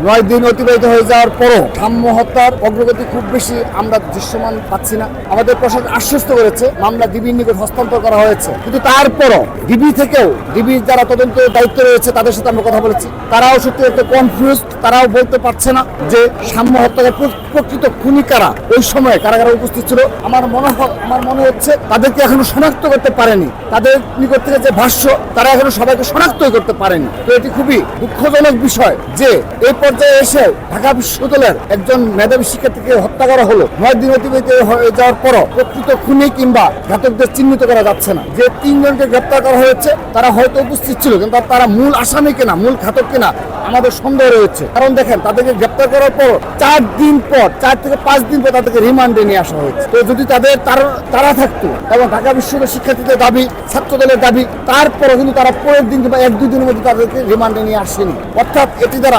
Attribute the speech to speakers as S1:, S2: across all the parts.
S1: 9 দিন অতিবাহিত হয়ে যাওয়ার পরও সাম্য হত্যার অগ্রগতি খুব বেশি আমরা দৃশ্যমান পাচ্ছি না। আমাদের প্রশাসন আশ্বস্ত করেছে মামলা ডিবির নিকট হস্তান্তর করা হয়েছে, কিন্তু তারপরও ডিবির যারা তদন্তের দায়িত্ব রয়েছে তাদের সাথে আমরা কথা বলেছি, তারাও সত্যি একটা কনফিউজ, তারাও বলতে পারছে না যে সাম্য হত্যার প্রকৃত খুনি কারা, ওই সময় কারাগারে উপস্থিত ছিল। আমার মনে হচ্ছে তাদেরকে এখনো শনাক্ত করতে পারেনি, তাদের নিকট থেকে যে ভাষ্য তারা এখনো সবাইকে শনাক্তই করতে পারেনি। তো এটি খুবই দুঃখজনক বিষয় যে এই পর্যায়ে এসে ঢাকা বিশ্ববিদ্যালয়ের একজন মেধাবী শিক্ষার্থীকে হত্যা করা হলো। 9 দিন অতিবাহিত হয়ে যাওয়ার পরও প্রকৃত খুনি কিংবা ঘাতকদের চিহ্নিত করা যাচ্ছে না। যে 3 জনকে গ্রেপ্তার করা হয়েছে তারা হয়তো উপস্থিত ছিল, কিন্তু তারা মূল আসামি কিনা, মূল ঘাতক কিনা আমাদের সন্দেহ রয়েছে। কারণ দেখেন, তাদেরকে গ্রেপ্তার করার পর 4 থেকে 5 দিন পর তাদেরকে রিমান্ডে নিয়ে আসা হয়েছে। তো যদি তারা থাকতো এবং ঢাকা বিশ্ববিদ্যালয়ের শিক্ষার্থীদের দাবি, ছাত্রদলের দাবি, তারপরে কিন্তু তারা পরের দিন কিংবা 1-2 দিনের মধ্যে তাদেরকে রিমান্ডে নিয়ে আসেনি। অর্থাৎ এটি দ্বারা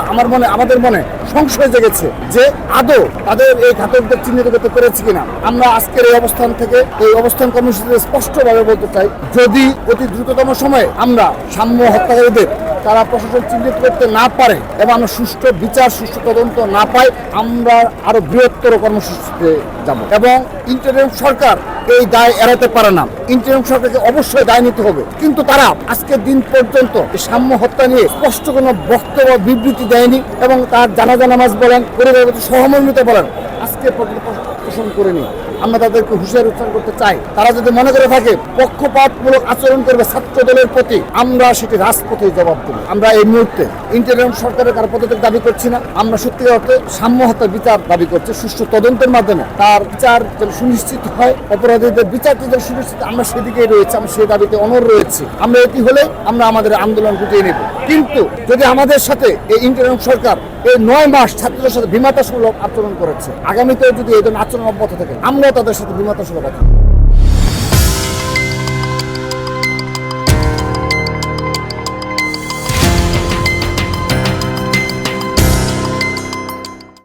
S1: আমাদের মনে সংশয় জেগেছে যে আদৌ তাদের এই ঘাতকদের চিহ্নিত করতে পেরেছে কিনা। আমরা আজকের এই অবস্থান কর্মসূচিতে স্পষ্টভাবে বলতে চাই, যদি অতি দ্রুততম সময়ে আমরা সাম্য হত্যাকারীদের তারা প্রশাসন চিহ্নিত করতে না পারে এবং আমরা সুষ্ঠু বিচার, সুষ্ঠু তদন্ত না পাই, আমরা আরো বৃহত্তর কর্মসূচিতে যাব। এবং ইন্টারিম সরকার এই দায় এড়াতে পারে না, ইন্টারিম সরকারকে অবশ্যই দায় নিতে হবে। কিন্তু তারা আজকের দিন পর্যন্ত সাম্য হত্যা নিয়ে স্পষ্ট কোনো বক্তব্য, বিবৃতি দেয়নি এবং তার জানাজা নামাজ বলেন, পরিবারের প্রতি সহমর্মিতা বলেন, আজকে পর্যন্ত পোষণ করেনি। আমরা তাদেরকে হুঁশিয়ারি উচ্চারণ করতে চাই, তারা যদি মনে করে থাকে পক্ষপাতমূলক আচরণ করবে ছাত্র দলের প্রতি, আমরা সেটি রাজপথে জবাব দেব। আমরা এই মুহূর্তে ইন্টারিম সরকারের কারো পদত্যাগ দাবি করছি না, আমরা সত্যিকার অর্থে সাম্য হত্যার বিচার দাবি করছি। সুষ্ঠু তদন্তের মাধ্যমে তার বিচার যেন সুনিশ্চিত হয়, অপরাধীদের বিচারটি যেন সুনিশ্চিত, আমরা সেদিকেই রয়েছে, আমরা সেই দাবিতে অনড় রয়েছি। আমরা এটি হলে আমরা আমাদের আন্দোলন গুটিয়ে নেব। কিন্তু যদি আমাদের সাথে এই ইন্টারিম সরকার এই 9 মাস ছাত্রদের সাথে বিমাতাসুলভ আচরণ করেছে, আগামীতেও যদি এই ধরনের আচরণ অব্যাহত থাকে, আমরাও তাদের সাথে বিমাতাসুলভ আচরণ